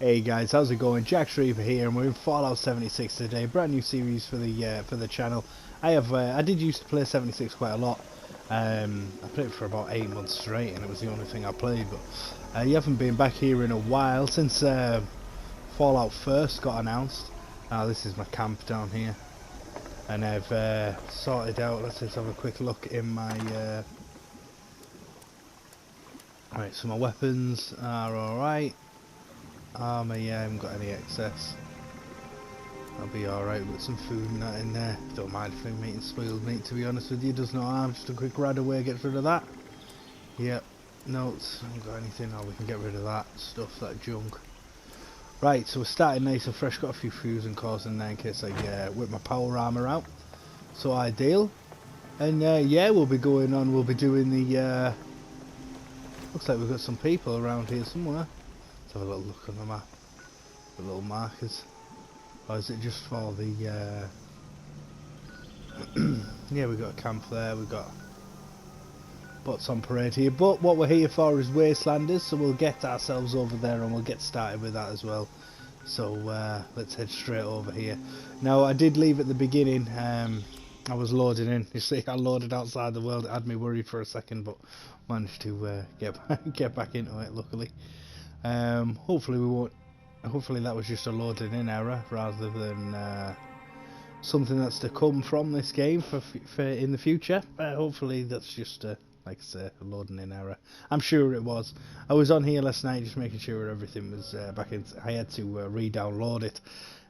Hey guys, how's it going? SHAREfactory here, and we're in Fallout 76 today. Brand new series for the channel. I did used to play 76 quite a lot. I played it for about 8 months straight, and it was the only thing I played. But you haven't been back here in a while since Fallout first got announced. This is my camp down here, and I've sorted out. Let's just have a quick look in my. Right, so my weapons are all right. Armour, yeah, I haven't got any excess. I'll be alright with some food and that in there. Don't mind food meat and spoiled meat, to be honest with you. Does no harm. Just a quick ride away, get rid of that. Yep, notes. I haven't got anything. Oh, we can get rid of that stuff, that junk. Right, so we're starting nice and fresh. Got a few fusion cores in there in case I whip my power armour out. So ideal. And yeah, we'll be going on. We'll be doing the. Looks like we've got some people around here somewhere. Let's have a little look on the map. The little markers. Or is it just for the yeah, we've got a camp there, we've got bots on parade here, but what we're here for is Wastelanders, so we'll get ourselves over there and we'll get started with that as well. So let's head straight over here. Now, I did leave at the beginning. I was loading in. You see, I loaded outside the world. It had me worried for a second, but managed to get back into it, luckily. Hopefully we won't. Hopefully that was just a loading in error rather than something that's to come from this game for in the future. Hopefully that's just like I say, a loading in error. I'm sure it was. I was on here last night just making sure everything was back in. I had to re-download it,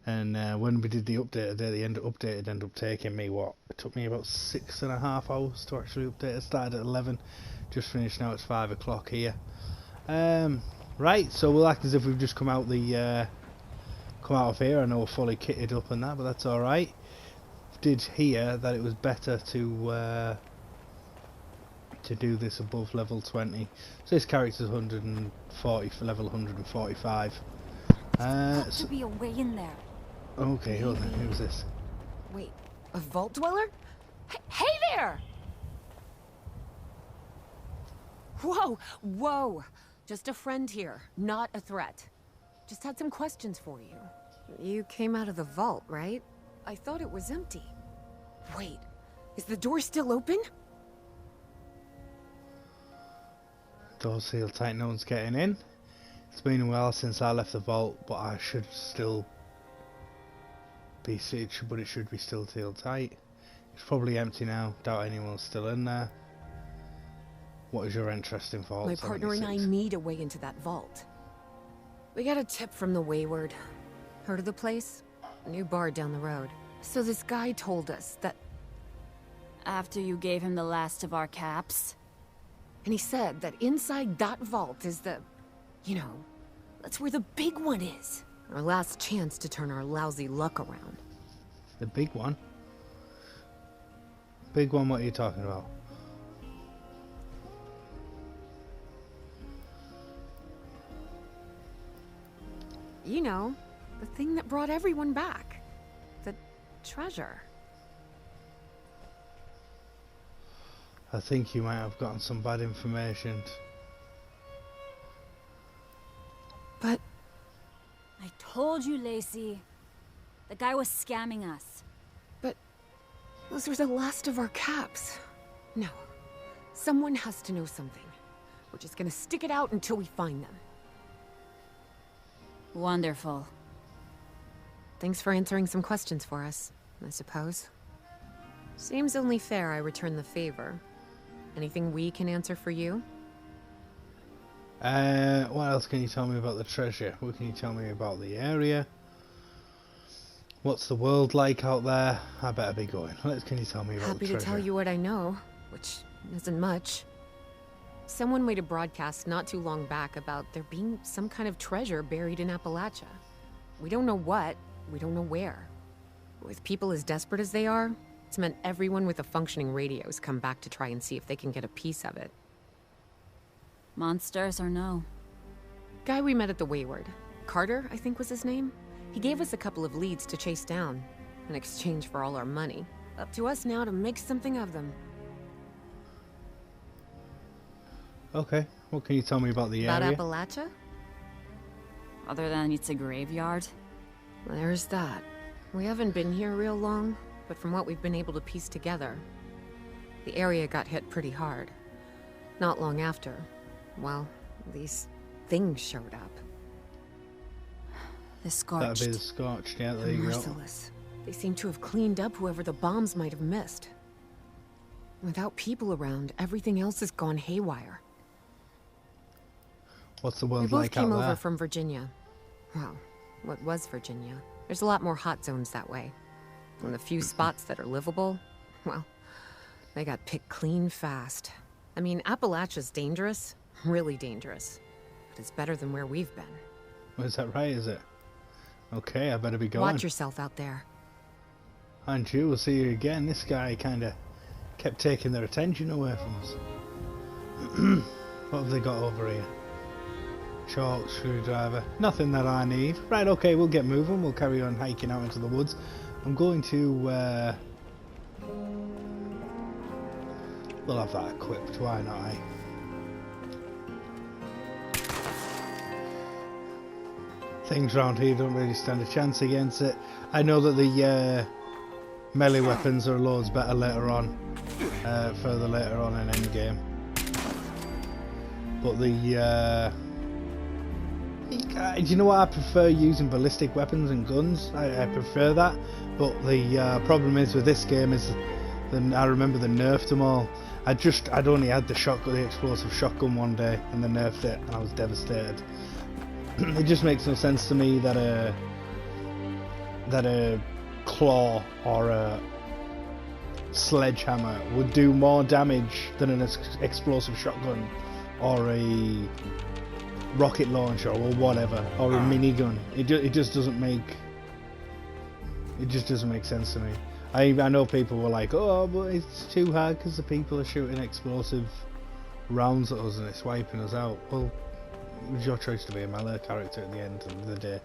and when we did the update today, the update ended up taking me what? It took me about 6.5 hours to actually update. It started at 11, just finished now. It's 5 o'clock here. Right, so we'll act as if we've just come out of here. I know we're fully kitted up and that, but that's all right. Did hear that it was better to do this above level 20. So this character's 140 for level 145. There's got to be a way in there. Okay, hold on. Who's this? Wait, a vault dweller? Hey there! Whoa, whoa! Just a friend here, not a threat. Just had some questions for you. You came out of the vault, right? I thought it was empty. Wait, is the door still open? Door's sealed tight, no one's getting in. It's been a while since I left the vault, but I should still be sealed, but it should be still sealed tight. It's probably empty now, doubt anyone's still in there. What is your interest in Vault 76? My partner and I need a way into that vault. We got a tip from the Wayward. Heard of the place? A new bar down the road. So this guy told us that... After you gave him the last of our caps? And he said that inside that vault is the... You know, that's where the big one is. Our last chance to turn our lousy luck around. The big one? Big one, what are you talking about? You know, the thing that brought everyone back. The treasure. I think you might have gotten some bad information. But... I told you, Lacey. The guy was scamming us. But... those were the last of our caps. No. Someone has to know something. We're just gonna stick it out until we find them. Wonderful. Thanks for answering some questions for us, I suppose. Seems only fair I return the favor. Anything we can answer for you? What else can you tell me about the treasure? What can you tell me about the area? What's the world like out there? I better be going. What can you tell me about the treasure? Happy to tell you what I know, which isn't much. Someone made a broadcast not too long back about there being some kind of treasure buried in Appalachia. We don't know what, we don't know where. With people as desperate as they are, it's meant everyone with a functioning radio has come back to try and see if they can get a piece of it. Monsters or no? Guy we met at the Wayward. Carter, I think was his name. He gave us a couple of leads to chase down, in exchange for all our money. Up to us now to make something of them. Okay, what can you tell me about the area? About Appalachia? other than it's a graveyard. There's that. We haven't been here real long, but from what we've been able to piece together, the area got hit pretty hard. Not long after, well, these things showed up. The Scorched. That'd be the Scorched, yeah, there They're you go. merciless. They seem to have cleaned up whoever the bombs might have missed. Without people around, everything else has gone haywire. What's the We world both like out came over there? from Virginia. Well, what was Virginia? There's a lot more hot zones that way. And the few spots that are livable, well, they got picked clean fast. I mean, Appalachia's dangerous, really dangerous. But it's better than where we've been. Oh, is that right, is it? Okay, I better be going. Watch yourself out there. And you, we'll see you again. This guy kind of kept taking their attention away from us. What have they got over here? Chalk, screwdriver. Nothing that I need. Right, okay, we'll get moving. We'll carry on hiking out into the woods. I'm going to... we'll have that equipped, why not, eh? Things around here don't really stand a chance against it. I know that the melee weapons are loads better later on, further later on in endgame. But the do you know what, I prefer using ballistic weapons and guns. I prefer that. But the problem is with this game is, I remember they nerfed them all. I'd only had the explosive shotgun one day, and they nerfed it, and I was devastated. It just makes no sense to me that a claw or a sledgehammer would do more damage than an explosive shotgun or a rocket launcher or whatever, or a minigun. It just doesn't make sense to me. I know people were like, oh, but it's too hard because the people are shooting explosive rounds at us and it's wiping us out. Well, it was your choice to be a melee character at the end of the day.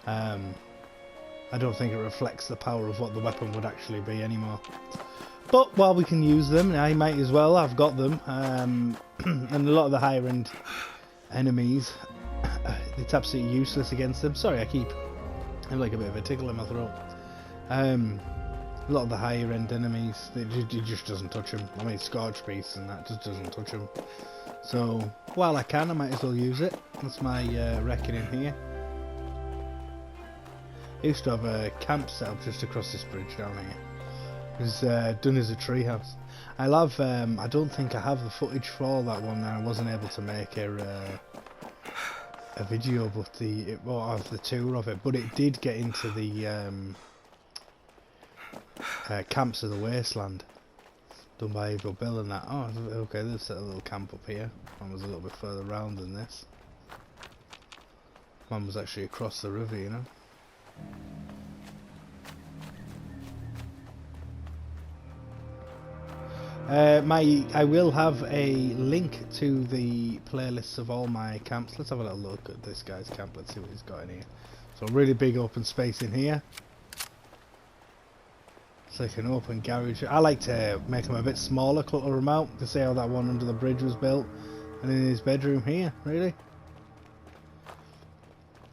I don't think it reflects the power of what the weapon would actually be anymore. But while we can use them, I might as well. I've got them, and a lot of the higher end enemies, it's absolutely useless against them. Sorry, I have like a bit of a tickle in my throat. A lot of the higher end enemies, it just doesn't touch them. I mean, Scorch Beasts and that just doesn't touch them. So while I can, I might as well use it. That's my reckoning here. I used to have a camp set up just across this bridge down here. It was done as a treehouse. I don't think I have the footage for that one. I wasn't able to make a video of the tour of it, but it did get into the camps of the Wasteland, done by Evil Bill and that. Oh, okay, they've set a little camp up here. One was a little bit further round than this. One was actually across the river, you know. I will have a link to the playlists of all my camps. Let's have a little look at this guy's camp. Let's see what he's got in here. So really big open space in here. It's like an open garage. I like to make them a bit smaller, clutter them out, to see how that one under the bridge was built. And in his bedroom here, really.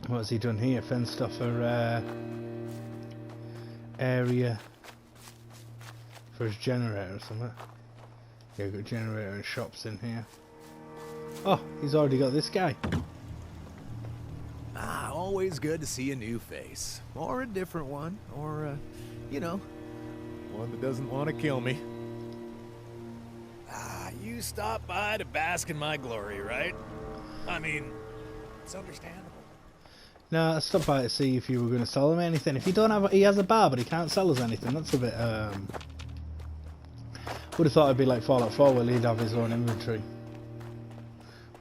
What's he done here? Fenced off a area for his generator or something. Yeah, we've got generator and shops in here. Oh, he's already got this guy. Ah, always good to see a new face. Or a different one. Or, you know, one that doesn't want to kill me. Ah, you stopped by to bask in my glory, right? I mean, it's understandable. No, I stopped by to see if you were going to sell him anything. If you don't have, he has a bar, but he can't sell us anything. That's a bit, would have thought it'd be like Fallout 4 where he'd have his own inventory.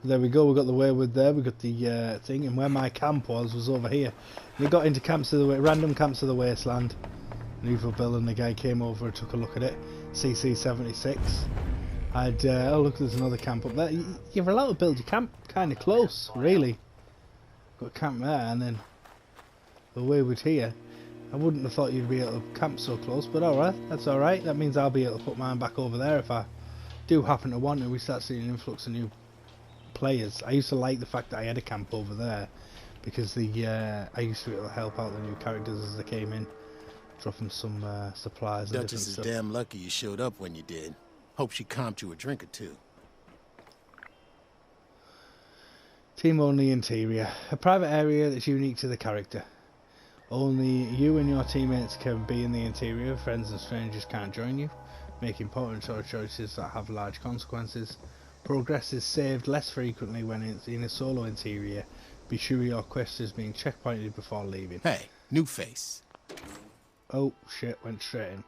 There we go, we got the Wayward there, we got the thing, and where my camp was over here. We got into random camps of the Wasteland. And Evil Bill and the guy came over and took a look at it. CC-76. Oh look, there's another camp up there. You're allowed to build your camp kind of close, really. Got a camp there, and then the Wayward here. I wouldn't have thought you'd be able to camp so close, but alright, that's alright. That means I'll be able to put mine back over there if I do happen to want to. We start seeing an influx of new players. I used to like the fact that I had a camp over there, because the I used to be able to help out the new characters as they came in, drop them some supplies and Duchess is different stuff. damn lucky you showed up when you did. Hope she comped you a drink or two. Team only interior. A private area that's unique to the character. Only you and your teammates can be in the interior. Friends and strangers can't join you. Make important choices that have large consequences. Progress is saved less frequently when it's in a solo interior. Be sure your quest is being checkpointed before leaving. Hey, new face. Oh shit, went straight in.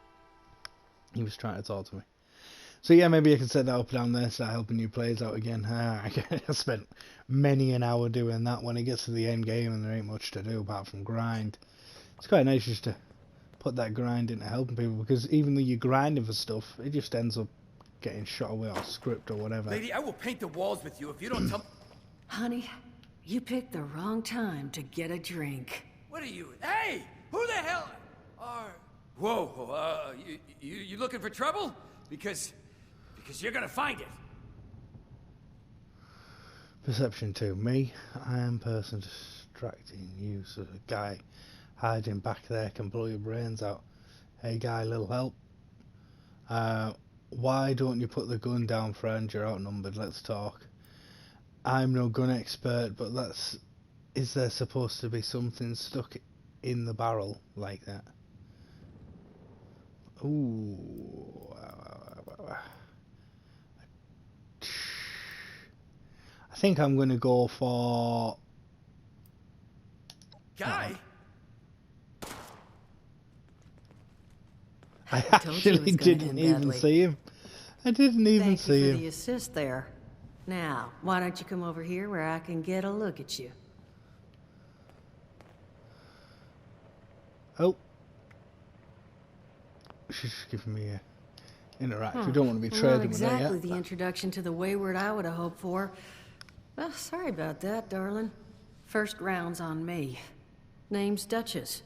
He was trying to talk to me. So yeah, maybe I can set that up down there, start helping new players out again. I spent many an hour doing that when it gets to the end game and there ain't much to do apart from grind. It's quite nice just to put that grind into helping people, because even though you're grinding for stuff, it just ends up getting shot away or script or whatever. Lady, I will paint the walls with you if you don't tell... Honey, you picked the wrong time to get a drink. What are you... Hey! Who the hell are... Whoa, you looking for trouble? Because you're gonna find it. Perception 2. Me, I am person distracting you, so a guy hiding back there can blow your brains out. Hey guy, little help. Why don't you put the gun down, friend? You're outnumbered, let's talk. I'm no gun expert, but that's... Is there supposed to be something stuck in the barrel like that? Ooh. I think I'm going to go for... Guy? I told you it actually was gonna didn't end even badly. see him. I didn't even Thank see you him. for the assist there. Now, why don't you come over here where I can get a look at you? Oh. She's just giving me a interact. We don't want to be Well, trading not exactly with her the introduction to the Wayward I would have hoped for. Well, sorry about that, darling. First round's on me. Name's Duchess.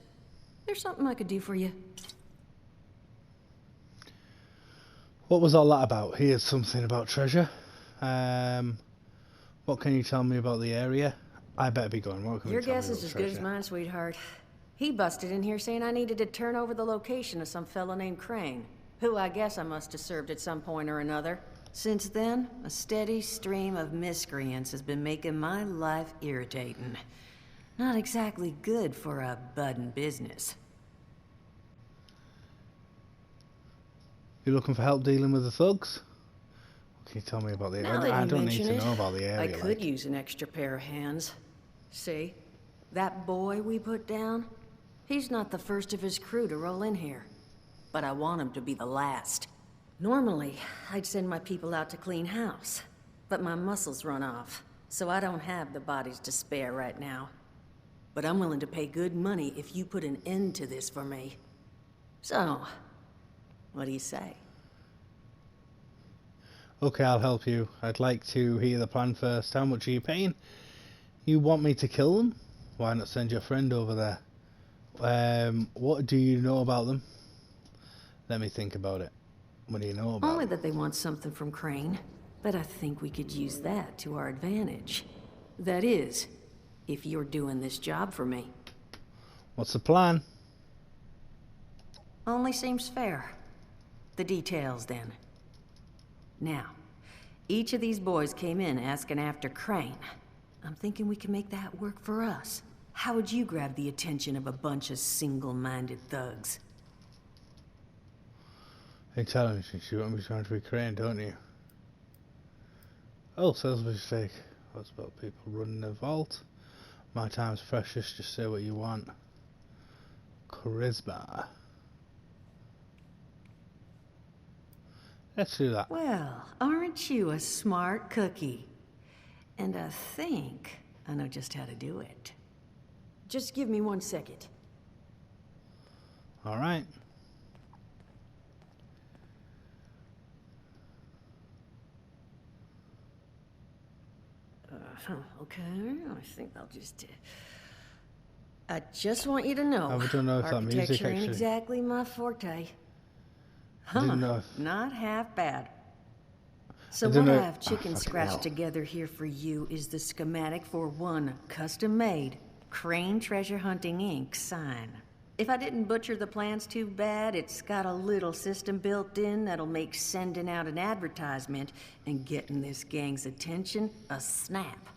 There's something I could do for you. What was all that about? Here's something about treasure. What can you tell me about the area? I better be going. What can Your you tell guess me is about as good as treasure? mine, sweetheart. He busted in here saying I needed to turn over the location of some fella named Crane, who I guess I must have served at some point or another. Since then, a steady stream of miscreants has been making my life irritating. Not exactly good for a budding business. You looking for help dealing with the thugs? What can you tell me about the Now area? that I you don't need mention to it, know about the I area. could like. use an extra pair of hands. See? That boy we put down? He's not the first of his crew to roll in here. But I want him to be the last. Normally, I'd send my people out to clean house. But my muscles run off, so I don't have the bodies to spare right now. But I'm willing to pay good money if you put an end to this for me. So, what do you say? Okay, I'll help you. I'd like to hear the plan first. How much are you paying? You want me to kill them? Why not send your friend over there? What do you know about them? Let me think about it. What do you know about Only them? that they want something from Crane, but I think we could use that to our advantage. That is, if you're doing this job for me. What's the plan? Only seems fair. The details, then. Now, each of these boys came in asking after Crane. I'm thinking we can make that work for us. How would you grab the attention of a bunch of single-minded thugs? Hey, tell him you want me trying to be Crane, don't you? Oh, sales mistake. What's about people running a vault? My time's precious, just say what you want. Charisma. Let's do that. Well, aren't you a smart cookie? And I think I know just how to do it. Just give me 1 second. Alright. Okay, I think I'll just... I just want you to know, I don't know if that music architecture ain't actually- exactly my forte. I didn't know if... Not half bad. So I what don't I've know- chicken fucking scratched hell. together here for you is the schematic for one custom-made Crane Treasure Hunting Inc. sign. If I didn't butcher the plans too bad, it's got a little system built in that'll make sending out an advertisement and getting this gang's attention a snap.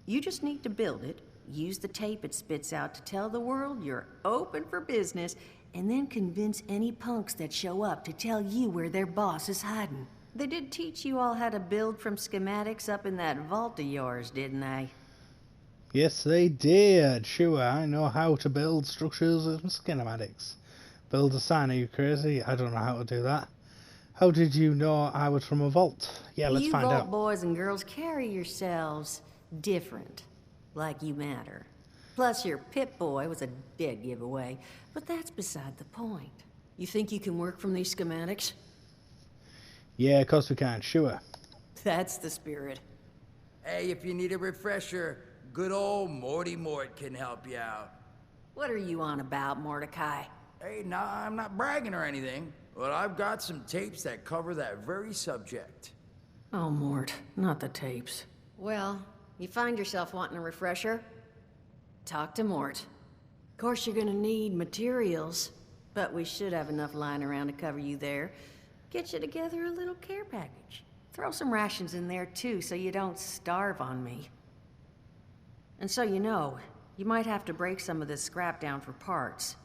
You just need to build it, use the tape it spits out to tell the world you're open for business, and then convince any punks that show up to tell you where their boss is hiding. They did teach you all how to build from schematics up in that vault of yours, didn't they? Yes, they did. Sure, I know how to build structures and schematics. Build a sign, are you crazy? I don't know how to do that. How did you know I was from a vault? Yeah, let's find out. You vault boys and girls carry yourselves different. Like you matter. Plus your Pip-Boy was a dead giveaway, but that's beside the point. You think you can work from these schematics? Yeah, of course we can, sure. That's the spirit. Hey, if you need a refresher, good old Morty Mort can help you out. What are you on about, Mordecai? Hey, nah, I'm not bragging or anything, but I've got some tapes that cover that very subject. Oh, Mort, not the tapes. Well, you find yourself wanting a refresher? Talk to Mort. Of course, you're gonna need materials, but we should have enough lying around to cover you there. Get you together a little care package. Throw some rations in there, too, so you don't starve on me. And so you know, you might have to break some of this scrap down for parts.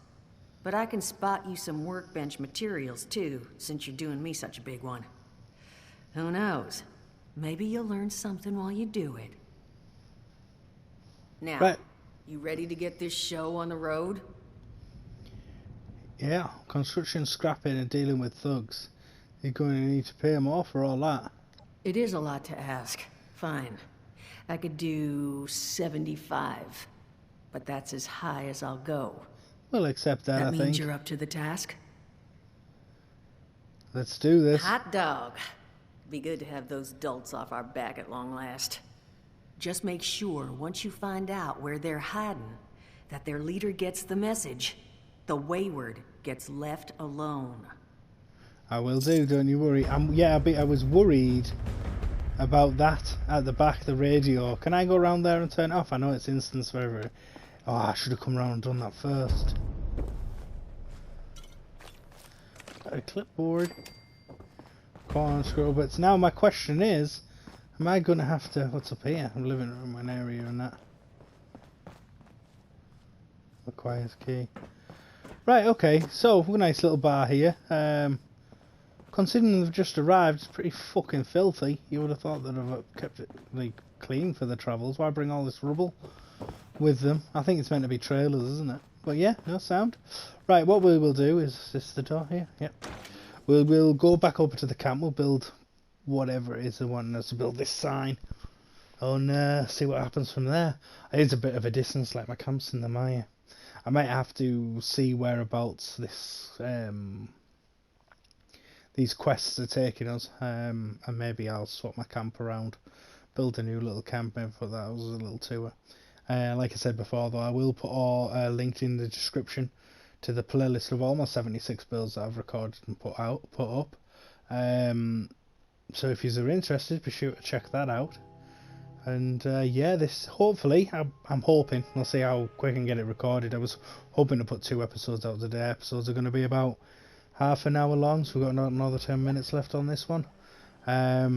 But I can spot you some workbench materials, too, since you're doing me such a big one. Who knows? Maybe you'll learn something while you do it. Now, Right. You ready to get this show on the road? Yeah, construction, scrapping and dealing with thugs. You're going to need to pay more for all that. It is a lot to ask. Fine. I could do 75. But that's as high as I'll go. We'll accept that, I That means think. you're up to the task? Let's do this. Hot dog. Be good to have those dolts off our back at long last. Just make sure, once you find out where they're hiding, that their leader gets the message. The wayward gets left alone. I will do, don't you worry. I was worried about that at the back of the radio. Can I go around there and turn it off? I know it's instance forever. Oh, I should have come around and done that first. Got a clipboard. Corn scroll bits. Now my question is, am I going to have to... What's up here? I'm living room, an area and that. Requires key. Right, okay. So, a nice little bar here. Considering they've just arrived, it's pretty fucking filthy. You would have thought that I've kept it like clean for the travels. Why bring all this rubble with them? I think it's meant to be trailers, isn't it? But yeah, no sound. Right, what we will do is this the door here. Yep. We'll go back over to the camp. We'll build whatever it is they want us to build, this sign, and see what happens from there. It's a bit of a distance, like my camp's in the mire. I might have to see whereabouts this these quests are taking us, and maybe I'll swap my camp around, build a new little camp, maybe put that as a little tour. Like I said before, though, I will put all linked in the description to the playlist of all my 76 builds that I've recorded and put up. So if you're interested, be sure to check that out. And yeah, this hopefully, I'm hoping, we'll see how quick I can get it recorded. I was hoping to put 2 episodes out today. Episodes are going to be about half an hour long, so we've got another 10 minutes left on this one. I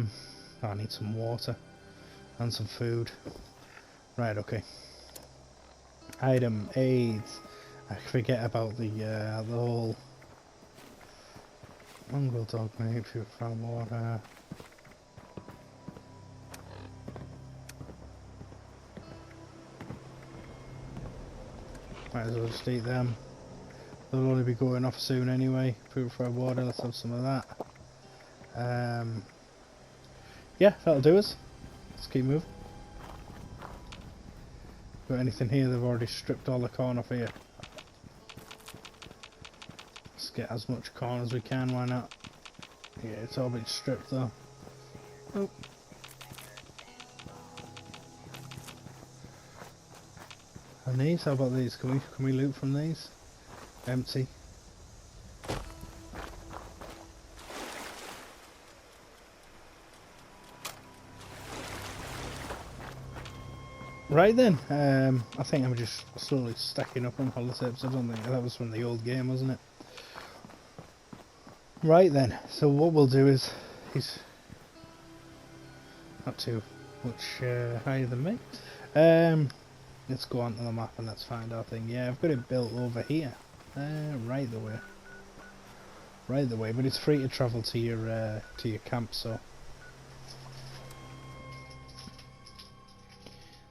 need some water and some food. Right, okay. Item aids. I forget about the whole mongrel dog mate if you found water. Might as well just eat them. They'll only be going off soon anyway. Purified water, let's have some of that. Yeah, that'll do us. Let's keep moving. Got anything here? They've already stripped all the corn off here. Let's get as much corn as we can, why not? Yeah, it's all been stripped though. Oh. And these? How about these? Can we loot from these? Empty. Right then, I think I'm just slowly stacking up on holotapes. I don't think that was from the old game, wasn't it? Right then, so what we'll do is, he's not too much higher than me. Let's go onto the map and let's find our thing. Yeah, I've got it built over here, right the way, but it's free to travel to your camp, so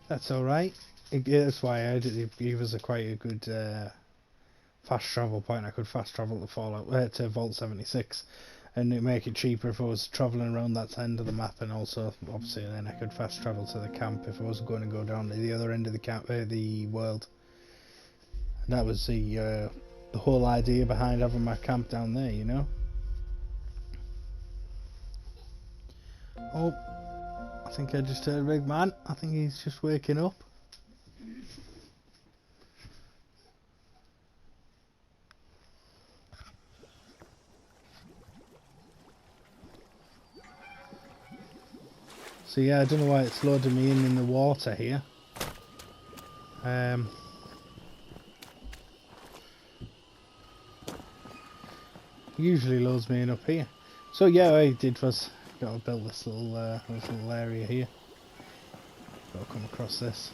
that's all right. That's why I did. It gave us quite a good fast travel point. I could fast travel to Fallout to Vault 76, and it make it cheaper if I was travelling around that end of the map, and also obviously then I could fast travel to the camp if I was going to go down to the other end of the camp, the world. And that was the whole idea behind having my camp down there, you know. Oh, I think I just heard a big man. I think he's just waking up. So yeah, I don't know why it's loading me in the water here. Usually loads me in up here. So yeah, what I did was got to build this little area here. Got to come across this.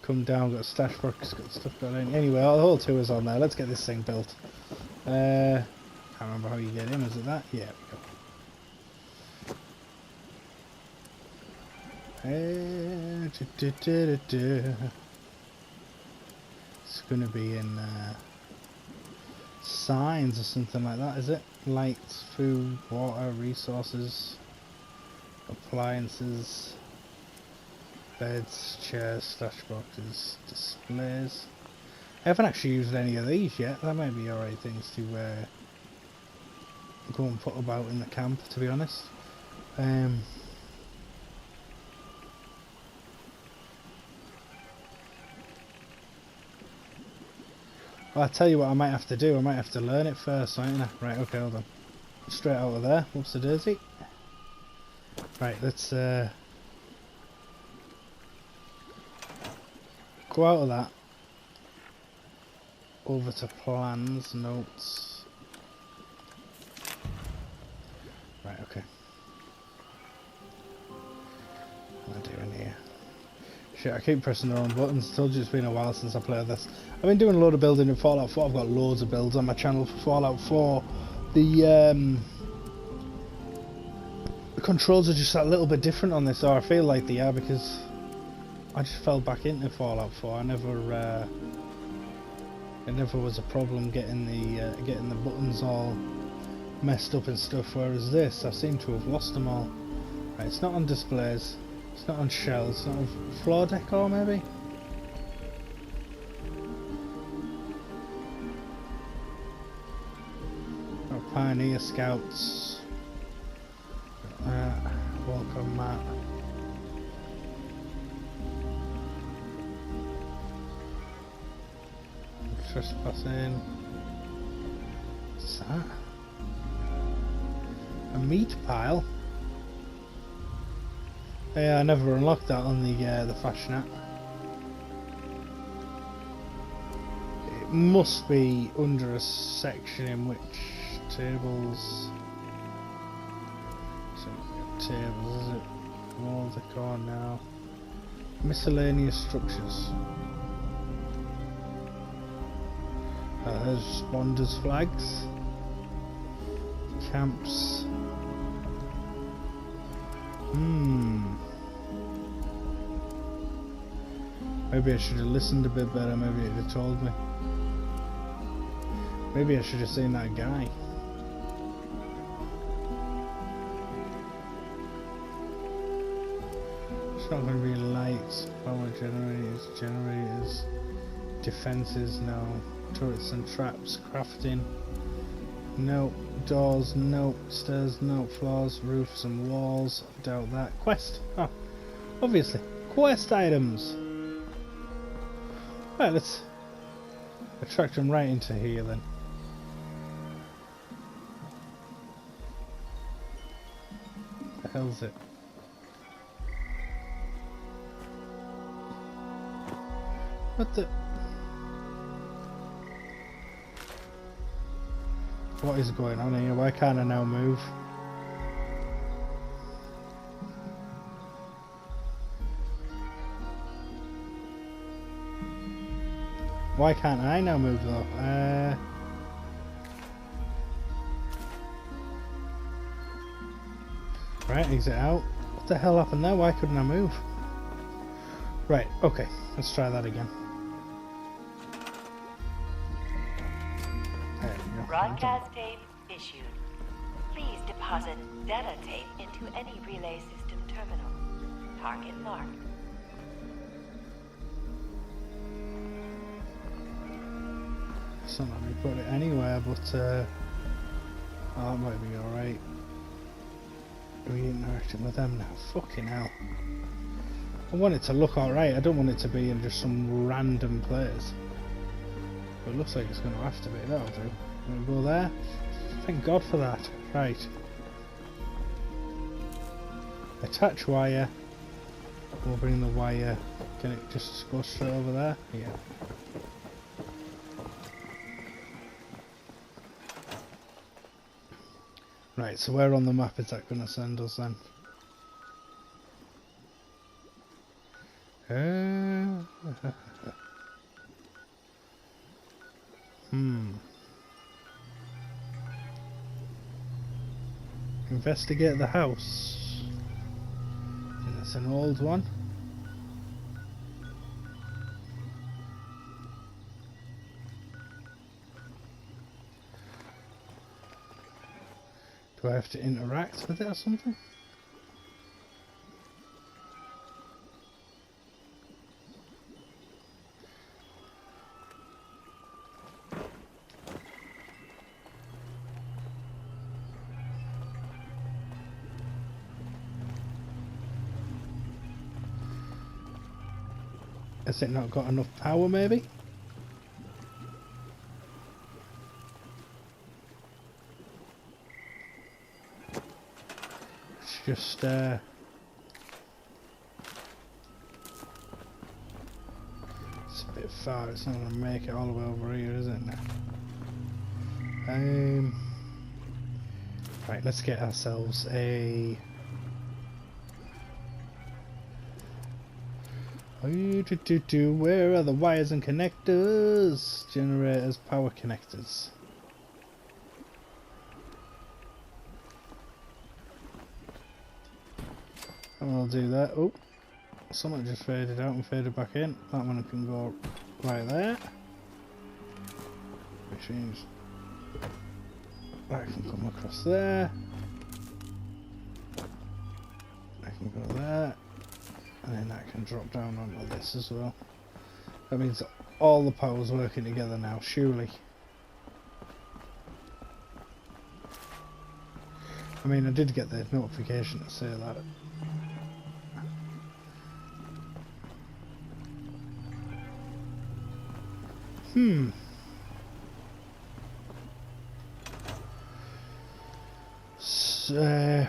Come down, got a stash box, got stuff going in. Anyway, the whole tour's on there. Let's get this thing built. Can't remember how you get in. Is it that? Yeah, we go. It's gonna be in signs or something like that, is it? Lights, food, water, resources, appliances, beds, chairs, stash boxes, displays. I haven't actually used any of these yet. That might be alright things to go and put about in the camp, to be honest. Well, I'll tell you what I might have to do. I might have to learn it first, mightn't I? Right, okay, hold on. Straight out of there. Whoops, a daisy. Right, let's go out of that. Over to plans, notes. Right, okay. What am I doing here? Shit, I keep pressing the wrong buttons. I told you it's been a while since I played this. I've been doing a load of building in Fallout 4. I've got loads of builds on my channel for Fallout 4. The controls are just a little bit different on this, or I feel like they are, because I just fell back into Fallout 4. It never was a problem getting the buttons all messed up and stuff. Whereas this, I seem to have lost them all. Right, it's not on displays. It's not on shells. It's not on floor decor, maybe. Pioneer Scouts, welcome mat. Trespassing. What's that? A meat pile? Yeah, I never unlocked that on the fashion app. It must be under a section in which tables. So tables, is it? Wall decor now. Miscellaneous structures. There's Wanderers flags. Camps. Maybe I should have listened a bit better. Maybe it would have told me. Maybe I should have seen that guy. It's not going to be lights, power generators, defences, no. Turrets and traps, crafting, no. Doors, no. Stairs, no. Floors, roofs and walls, doubt that. Quest, oh, obviously. Quest items! Right, let's attract them right into here then. The hell's it? What the? What is going on here? Why can't I now move? Why can't I now move though? Right, exit out. What the hell happened there? Why couldn't I move? Right, okay, let's try that again. There we go. Broadcast tape issued. Please deposit data tape into any relay system terminal. Target marked. It's not let me put it anywhere, but oh, that might be alright. Are we interacting with them now? Fucking hell. I want it to look alright, I don't want it to be in just some random place. But it looks like it's going to have to be, that'll do. We'll go there. Thank God for that. Right. Attach wire. We'll bring the wire. Can it just go straight over there? Yeah. Right, so where on the map is that going to send us then? Investigate the house. And it's an old one. Do I have to interact with it or something? Has it not got enough power, maybe? It's just, it's a bit far, it's not going to make it all the way over here, is it? Right, let's get ourselves a... Where are the wires and connectors? Generators, power connectors. And I'll do that. Oh, something just faded out and faded back in. That one can go right there. Which means that can come across there. I can go there. And then that can drop down onto this as well. That means all the power's working together now, surely. I mean, I did get the notification to say that.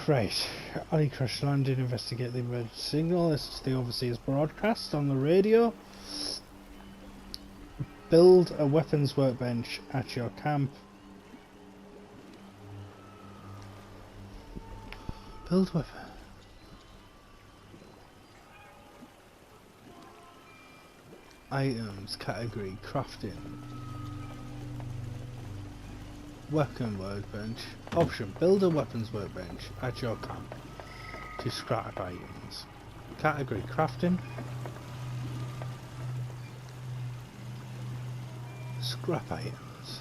Right. Ali crash landing, investigate the emergency signal. This is the overseas broadcast on the radio. Build a weapons workbench at your camp. Build weapon. Items, category, crafting. Weapon workbench. Option, build a weapons workbench at your camp to scrap items. Category, crafting. Scrap items.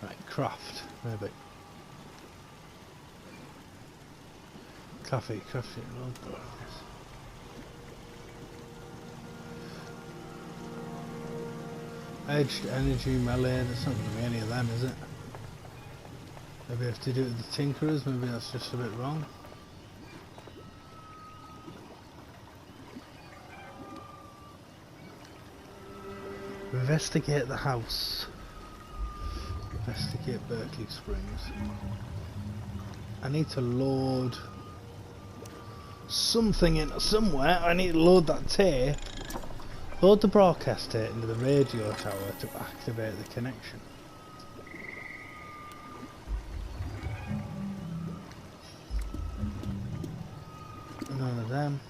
Right, craft, maybe. Coffee, crafting, oh, Edged, energy, melee, there's not going to be any of them, is it? Maybe I have to do it with the tinkerers, maybe that's just a bit wrong. Investigate the house. Investigate Berkeley Springs. I need to load something into somewhere. I need to load that tape. Load the broadcast tape into the radio tower to activate the connection. None of them.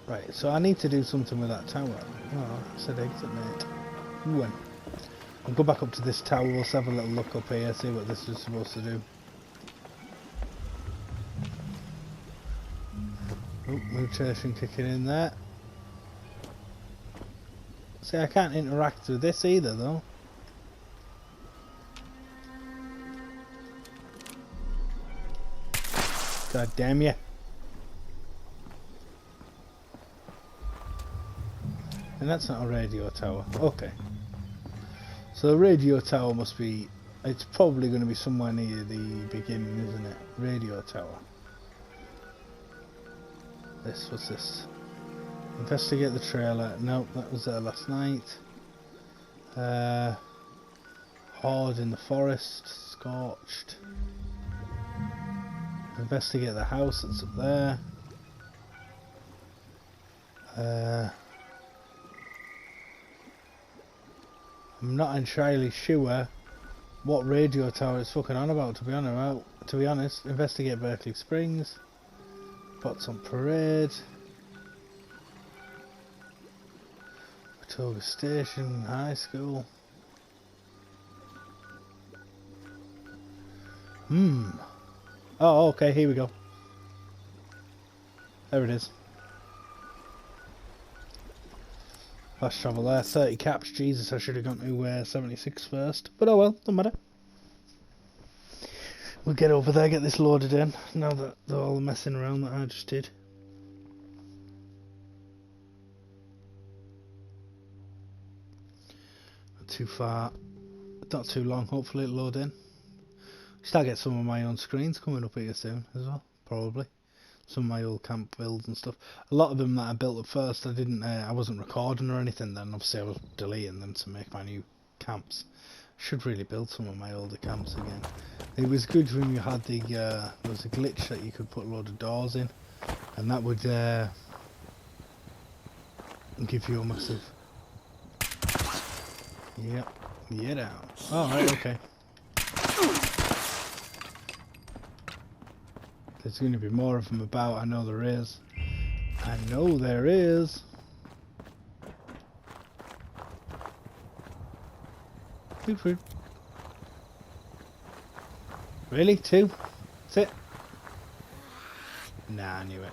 Right, so I need to do something with that tower. Oh, I said exit, mate. When? I'll go back up to this tower, we'll have a little look up here, see what this is supposed to do. Oh, mutation kicking in there. See, I can't interact with this either, though. God damn you. And that's not a radio tower. Okay. So the radio tower must be... It's probably going to be somewhere near the beginning, isn't it? Radio tower. What's this? Investigate the trailer. Nope, that was there last night. Horde in the forest. Scorched. Investigate the house that's up there. I'm not entirely sure what radio tower it's fucking on about, to be honest. Investigate Berkeley Springs. Bots on Parade. Watauga Station, High School. Oh, okay, here we go. There it is. Fast travel there, 30 caps. Jesus, I should have gone to 76 first. But oh well, don't matter. We'll get over there, get this loaded in, now that all the messing around that I just did. Not too far, not too long, hopefully it'll load in. Start get some of my own screens coming up here soon as well, probably. Some of my old camp builds and stuff. A lot of them that I built at first, I wasn't recording or anything then, obviously I was deleting them to make my new camps. Should really build some of my older camps again. It was good when you had there was a glitch that you could put a load of doors in, and that would give you a massive... Yep, get out. Oh, right, okay. There's going to be more of them about, I know there is. I know there is. Good food. Really? 2? That's it? Nah, I knew it.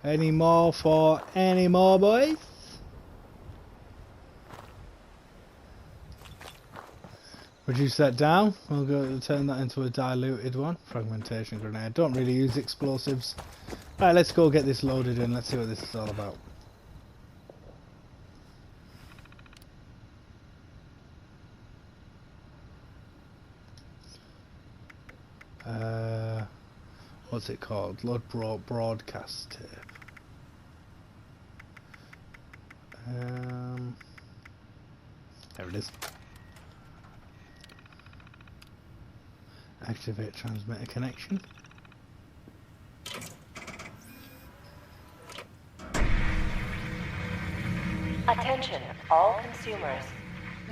Any more for any more, boys? Reduce that down. We'll go turn that into a diluted one. Fragmentation grenade. Don't really use explosives. Right, let's go get this loaded in. Let's see what this is all about. What's it called? Load broadcast tape. There it is. Activate transmitter connection. Attention, all consumers.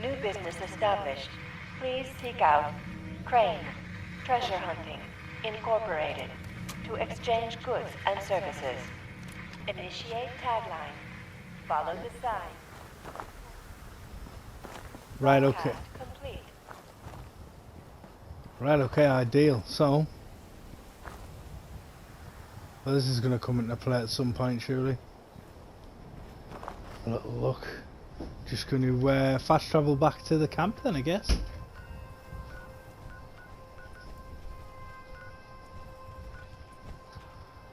New business established. Please seek out Crane, Treasure Hunting, Incorporated, to exchange goods and services. Initiate tagline. Follow the sign. Right, okay. Complete. Right, okay, ideal. So, well, this is going to come into play at some point, surely. A little look. Just going to fast travel back to the camp then, I guess.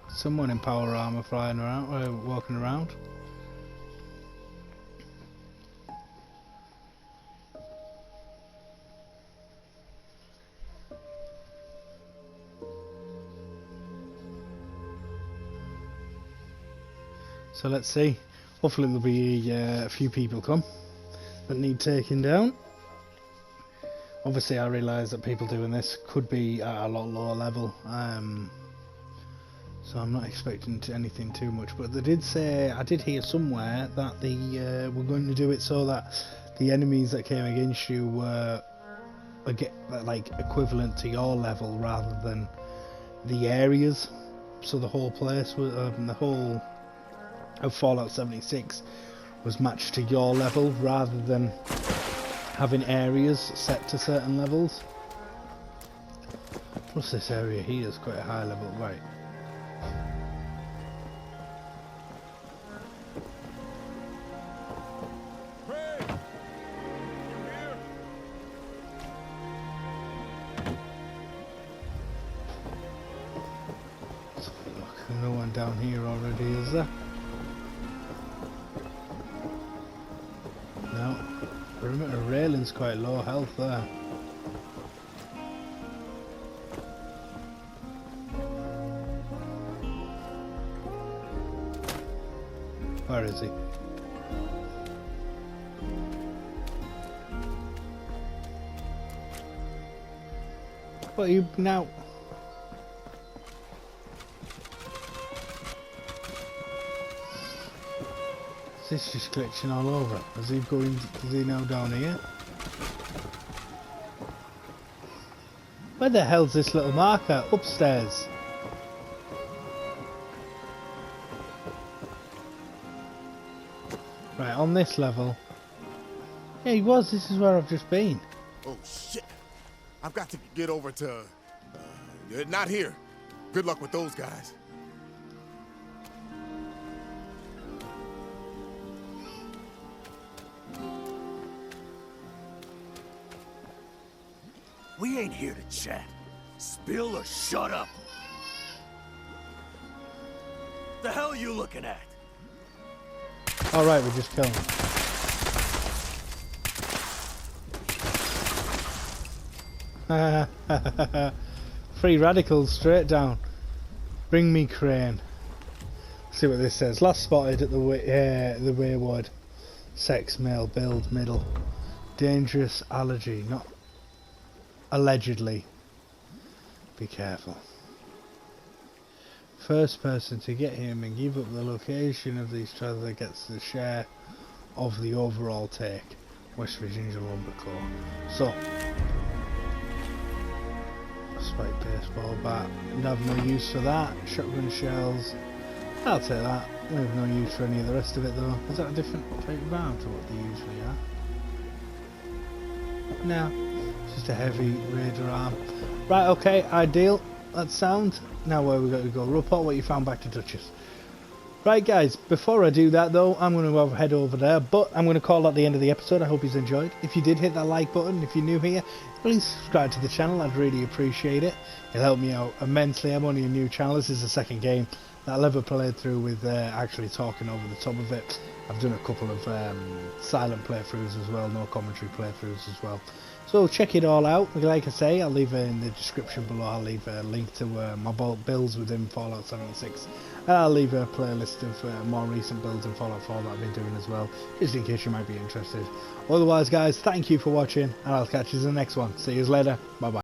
Someone in power armor flying around, walking around. So let's see. Hopefully there'll be a few people come that need taking down. Obviously I realise that people doing this could be at a lot lower level, so I'm not expecting anything too much, but they did say, I did hear somewhere that they were going to do it so that the enemies that came against you were like equivalent to your level rather than the areas. So the whole place was the whole of Fallout 76 was matched to your level rather than having areas set to certain levels. Plus this area here is quite a high level, right? Let's have a look. No one down here already, is there? No. Perimeter railing's quite low health there. Where is he? What are you now? Is this just glitching all over? Is he now down here? Where the hell's this little marker? Upstairs. Right, on this level. Yeah, he was. This is where I've just been. Oh shit! I've got to get over to... not here. Good luck with those guys. We ain't here to chat. Spill or shut up. The hell are you looking at? Alright, we just killed him. Free radicals straight down. Bring me Crane. See what this says. Last spotted at the Wayward. Sex, male, build, middle. Dangerous allergy. Not allegedly. Be careful. First person to get him and give up the location of these traveller gets the share of the overall take. West Virginia Lumber Corps. So, spike baseball bat. I'd have no use for that. Shotgun shells. I'll take that. I have no use for any of the rest of it though. Is that a different type of arm to what they usually are? No. Just a heavy raider arm. Right, okay, ideal. That's sound. Now where we got to go? Report what you found back to Duchess. Right guys, before I do that though, I'm going to head over there, but I'm going to call that the end of the episode. I hope you enjoyed. If you did, hit that like button. If you're new here, please subscribe to the channel. I'd really appreciate it. It'll help me out immensely. I'm only a new channel. This is the second game that I'll ever played through with actually talking over the top of it. I've done a couple of silent playthroughs as well, no commentary playthroughs as well. So check it all out. Like I say, I'll leave it in the description below. I'll leave a link to my builds within Fallout 76. I'll leave a playlist of more recent builds in Fallout 4 that I've been doing as well, just in case you might be interested. Otherwise guys, thank you for watching, and I'll catch you in the next one. See you later. Bye bye.